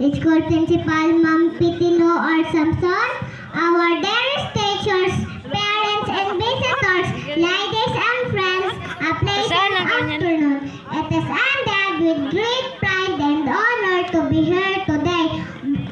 School Principal Ma'am Pitilo or Samson, our dearest teachers, parents and visitors, ladies and friends, a pleasant afternoon. It is ended with great pride and honor to be here today.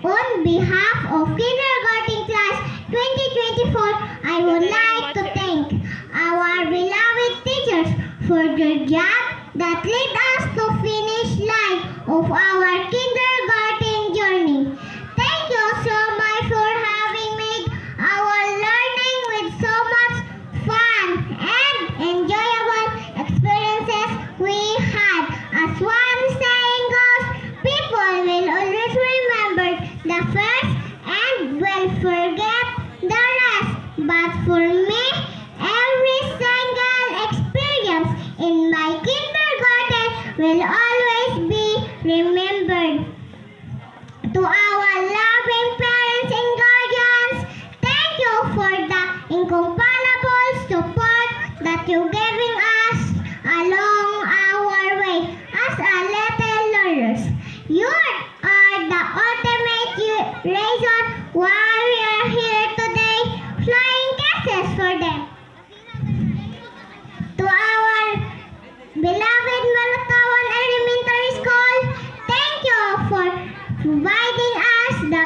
On behalf of Kindergarten Class 2024, I would like to thank our beloved teachers for their job that led us to finish line of our kindergarten journey. Thank you so much for having made our learning with so much fun and enjoyable experiences we had. As one saying goes, people will always remember the first and will forget the rest. But for me, every single experience in my kindergarten will always be remembered. To our loving parents and guardians, thank you for the incomparable support that you're giving us along our way as a little learners. You are the ultimate reason why we are here today, flying kisses for them. To our beloved Malatawan Elementary School, thank you for providing us the